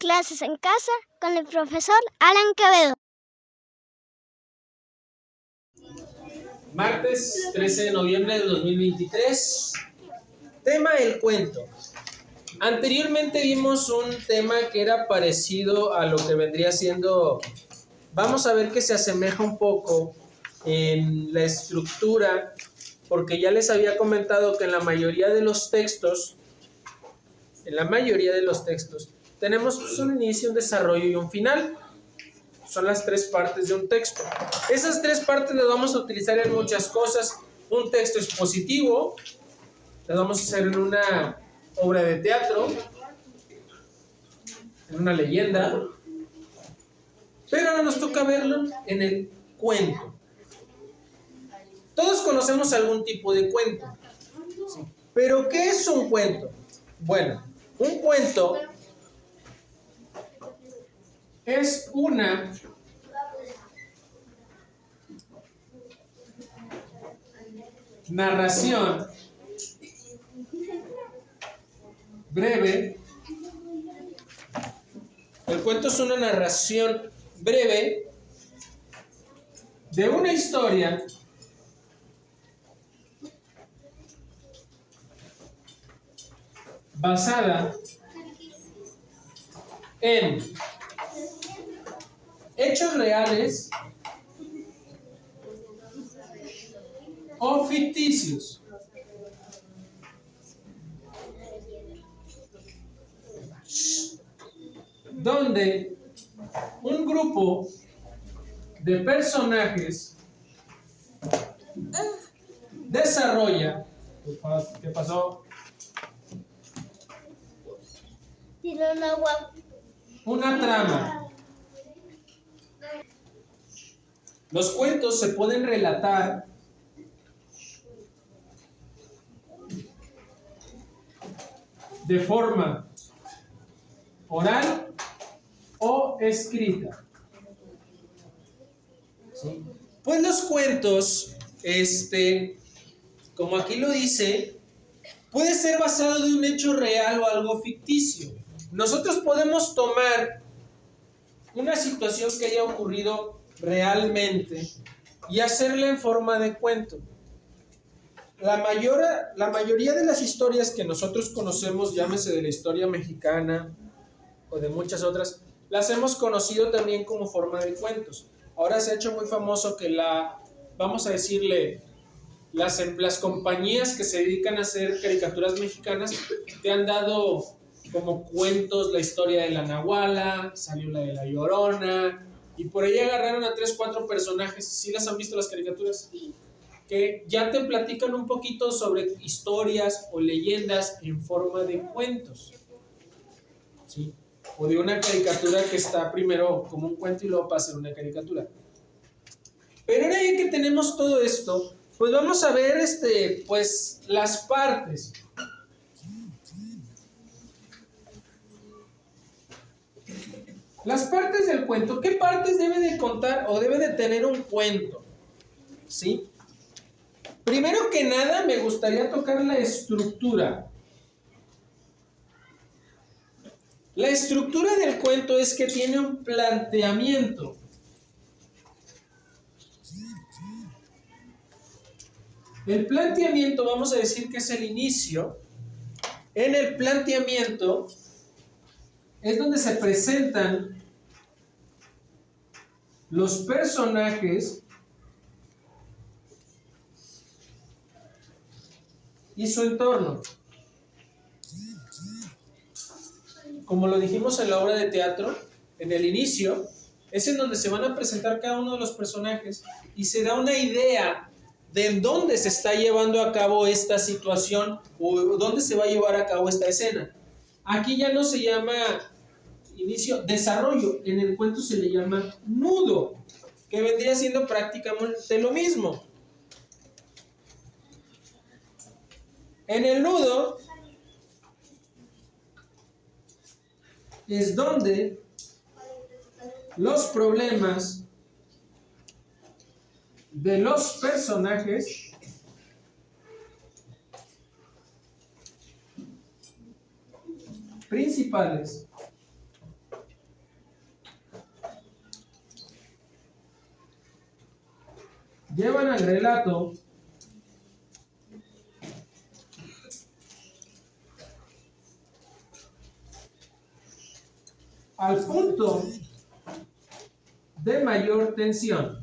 Clases en casa con el profesor Alan Quevedo. Martes 13 de noviembre de 2023. Tema: el cuento. Anteriormente vimos un tema que era parecido a lo que vendría siendo, vamos a ver que se asemeja un poco en la estructura, porque ya les había comentado que en la mayoría de los textos, tenemos un inicio, un desarrollo y un final. Son las tres partes de un texto. Esas tres partes las vamos a utilizar en muchas cosas. Un texto expositivo, lo vamos a hacer en una obra de teatro, en una leyenda, pero ahora nos toca verlo en el cuento. Todos conocemos algún tipo de cuento, ¿sí? Pero ¿qué es un cuento? Bueno, un cuento es una narración breve. El cuento es una narración breve de una historia basada en hechos reales o ficticios. Donde un grupo de personajes desarrolla. ¿Qué pasó? Una trama. Los cuentos se pueden relatar de forma oral o escrita. ¿Sí? Pues los cuentos, como aquí lo dice, puede ser basado de un hecho real o algo ficticio. Nosotros podemos tomar una situación que haya ocurrido realmente y hacerla en forma de cuento. La mayoría de las historias que nosotros conocemos, llámese de la historia mexicana o de muchas otras, las hemos conocido también como forma de cuentos. Ahora se ha hecho muy famoso que vamos a decirle, las compañías que se dedican a hacer caricaturas mexicanas te han dado como cuentos la historia de la Nahuala, salió la de la Llorona, y por ahí agarraron a 3, 4 personajes. ¿Sí las han visto las caricaturas? Que ya te platican un poquito sobre historias o leyendas en forma de cuentos, ¿sí? O de una caricatura que está primero como un cuento y luego pasa a una caricatura. Pero ahora ya que tenemos todo esto, pues vamos a ver pues las partes. Las partes del cuento. ¿Qué partes debe de contar o debe de tener un cuento? ¿Sí? Primero que nada, me gustaría tocar la estructura. La estructura del cuento es que tiene un planteamiento. El planteamiento, vamos a decir que es el inicio. En el planteamiento es donde se presentan los personajes y su entorno. Como lo dijimos en la obra de teatro, en el inicio es en donde se van a presentar cada uno de los personajes y se da una idea de en dónde se está llevando a cabo esta situación o dónde se va a llevar a cabo esta escena. Aquí ya no se llama inicio, desarrollo. En el cuento se le llama nudo, que vendría siendo prácticamente lo mismo. En el nudo es donde los problemas de los personajes principales llevan al relato al punto de mayor tensión.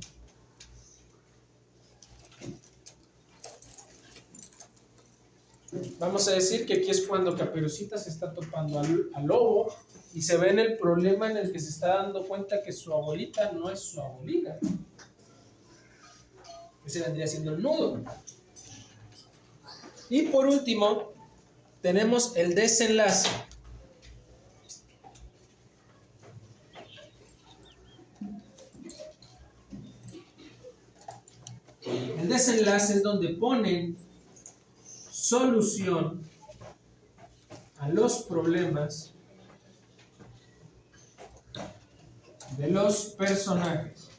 Vamos a decir que aquí es cuando Caperucita se está topando al lobo y se ve en el problema en el que se está dando cuenta que su abuelita no es su abuelita. Ese vendría siendo el nudo. Y por último, tenemos el desenlace. El desenlace es donde ponen solución a los problemas de los personajes.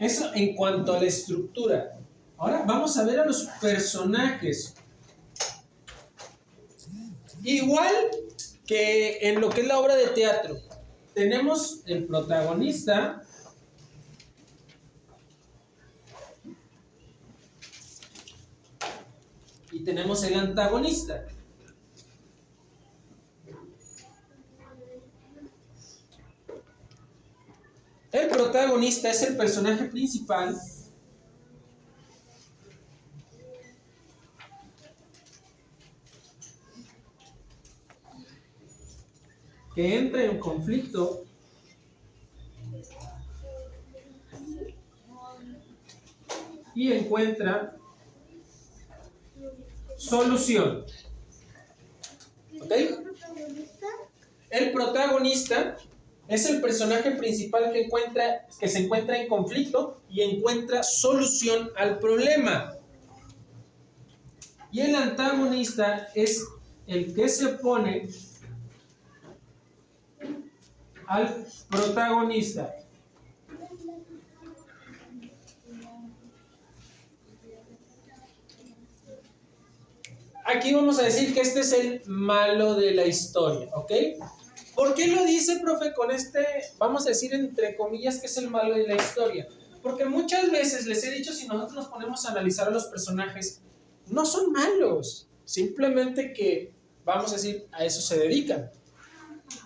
Eso en cuanto a la estructura. Ahora vamos a ver a los personajes. Igual que en lo que es la obra de teatro, tenemos el protagonista y tenemos el antagonista. El protagonista es el personaje principal que entra en conflicto y encuentra solución. ¿Ok? El protagonista es el personaje principal que se encuentra en conflicto y encuentra solución al problema. Y el antagonista es el que se opone al protagonista. Aquí vamos a decir que este es el malo de la historia, ¿ok? ¿Por qué lo dice, profe, con vamos a decir entre comillas, que es el malo de la historia? Porque muchas veces les he dicho, si nosotros nos ponemos a analizar a los personajes, no son malos, simplemente que, vamos a decir, a eso se dedican.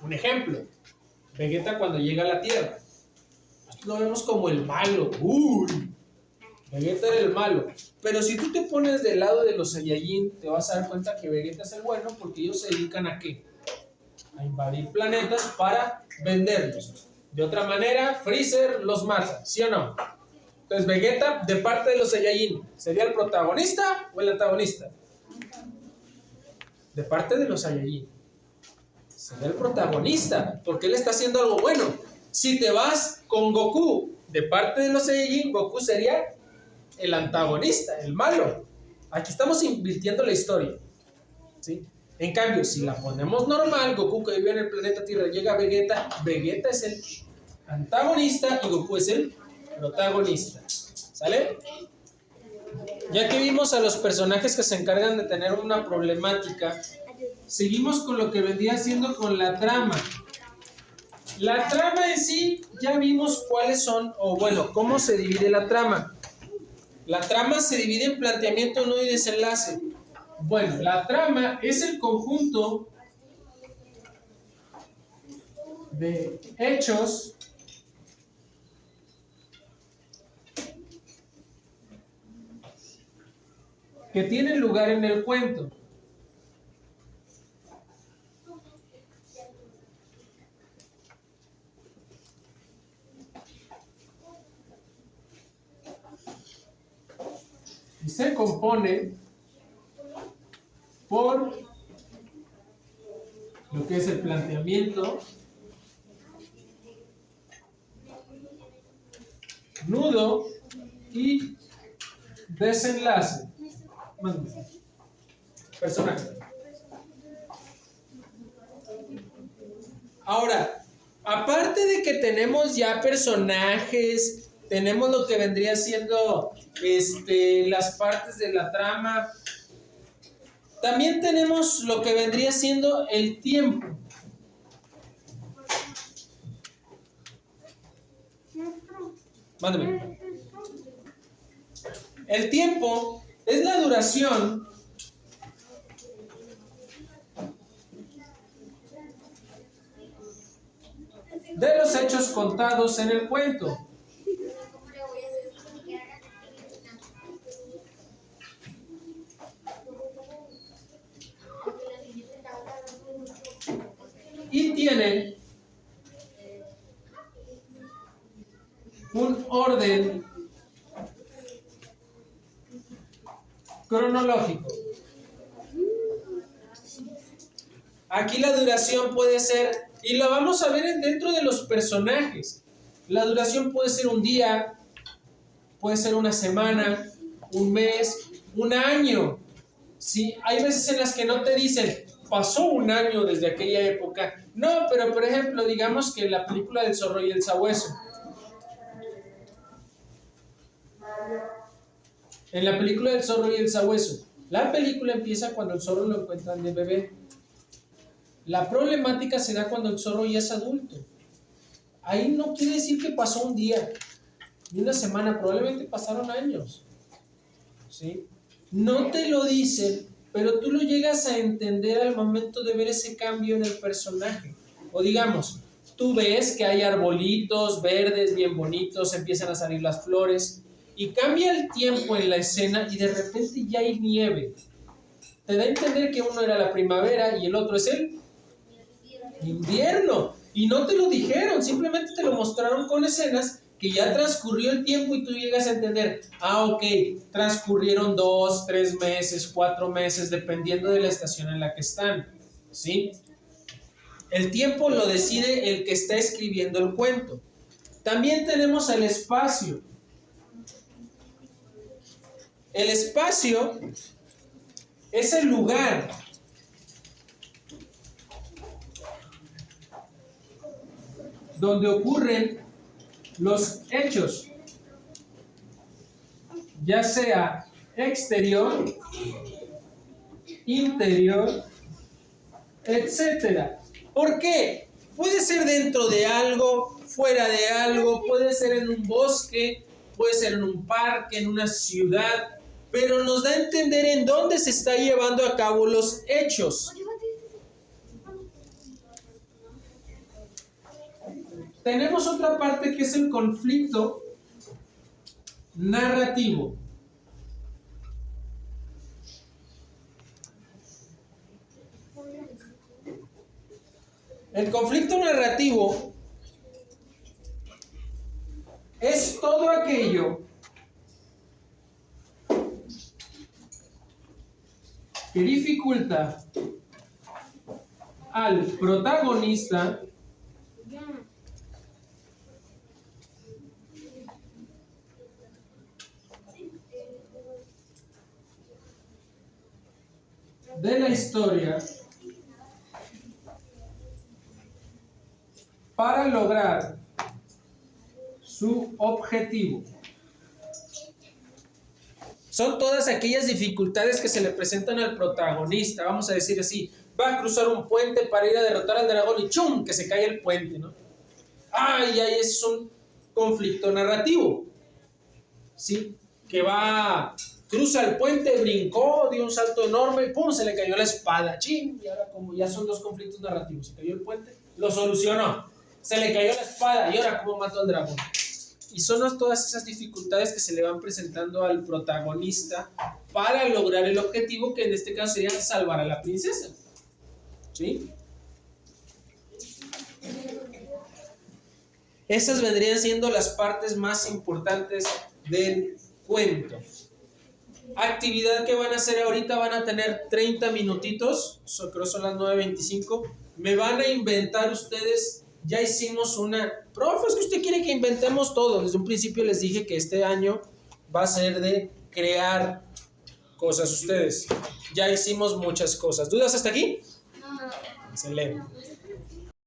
Un ejemplo, Vegeta cuando llega a la Tierra, lo vemos como el malo. Vegeta era el malo. Pero si tú te pones del lado de los Saiyajin, te vas a dar cuenta que Vegeta es el bueno, porque ellos se dedican ¿a qué? A invadir planetas para venderlos. De otra manera, Freezer los mata, ¿sí o no? Entonces Vegeta, de parte de los Saiyajin, ¿sería el protagonista o el antagonista? De parte de los Saiyajin, sería el protagonista, porque él está haciendo algo bueno. Si te vas con Goku, de parte de los Saiyajin, Goku sería el antagonista, el malo. Aquí estamos invirtiendo la historia, ¿sí? En cambio, si la ponemos normal, Goku, que vive en el planeta Tierra, llega a Vegeta, Vegeta es el antagonista y Goku es el protagonista. ¿Sale? Ya que vimos a los personajes que se encargan de tener una problemática, seguimos con lo que vendría siendo con la trama. La trama en sí, ya vimos cuáles son, o bueno, cómo se divide la trama. La trama se divide en planteamiento, nudo y desenlace. Bueno, la trama es el conjunto de hechos que tienen lugar en el cuento. Y se compone por lo que es el planteamiento, nudo y desenlace. Personaje. Ahora, aparte de que tenemos ya personajes, tenemos lo que vendría siendo las partes de la trama. También tenemos lo que vendría siendo el tiempo. Mándame. El tiempo es la duración de los hechos contados en el cuento. Y tiene un orden cronológico. Aquí la duración puede ser, y lo vamos a ver dentro de los personajes, la duración puede ser un día, puede ser una semana, un mes, un año. ¿Sí? Hay veces en las que no te dicen, pasó un año desde aquella época. No, pero por ejemplo, digamos que la película del zorro y el sabueso. En la película del zorro y el sabueso, la película empieza cuando el zorro lo encuentran de bebé. La problemática se da cuando el zorro ya es adulto. Ahí no quiere decir que pasó un día, ni una semana, probablemente pasaron años. ¿Sí? No te lo dicen, pero tú lo llegas a entender al momento de ver ese cambio en el personaje. O digamos, tú ves que hay arbolitos verdes bien bonitos, empiezan a salir las flores, y cambia el tiempo en la escena y de repente ya hay nieve. Te da a entender que uno era la primavera y el otro es el invierno. Y no te lo dijeron, simplemente te lo mostraron con escenas que ya transcurrió el tiempo y tú llegas a entender, ok, transcurrieron 2, 3 meses, 4 meses, dependiendo de la estación en la que están, ¿sí? El tiempo lo decide el que está escribiendo el cuento. También tenemos el espacio. El espacio es el lugar donde ocurren los hechos, ya sea exterior, interior, etcétera. ¿Por qué? Puede ser dentro de algo, fuera de algo, puede ser en un bosque, puede ser en un parque, en una ciudad, pero nos da a entender en dónde se está llevando a cabo los hechos. Tenemos otra parte que es el conflicto narrativo. El conflicto narrativo es todo aquello que dificulta al protagonista de la historia para lograr su objetivo. Son todas aquellas dificultades que se le presentan al protagonista, vamos a decir así, va a cruzar un puente para ir a derrotar al dragón y ¡chum!, que se cae el puente, ¿no? Y ahí es un conflicto narrativo, ¿sí? Que cruza el puente, brincó, dio un salto enorme y ¡pum!, se le cayó la espada, ¡ching! Y ahora como ya son dos conflictos narrativos, se cayó el puente, lo solucionó, se le cayó la espada y ahora cómo mató al dragón. Y son todas esas dificultades que se le van presentando al protagonista para lograr el objetivo, que en este caso sería salvar a la princesa, ¿sí? Esas vendrían siendo las partes más importantes del cuento. Actividad que van a hacer ahorita, van a tener 30 minutitos, creo son las 9:25. Me van a inventar ustedes, ya hicimos una... Profe, es que usted quiere que inventemos todo. Desde un principio les dije que este año va a ser de crear cosas ustedes. Ya hicimos muchas cosas. ¿Dudas hasta aquí? No. Excelente.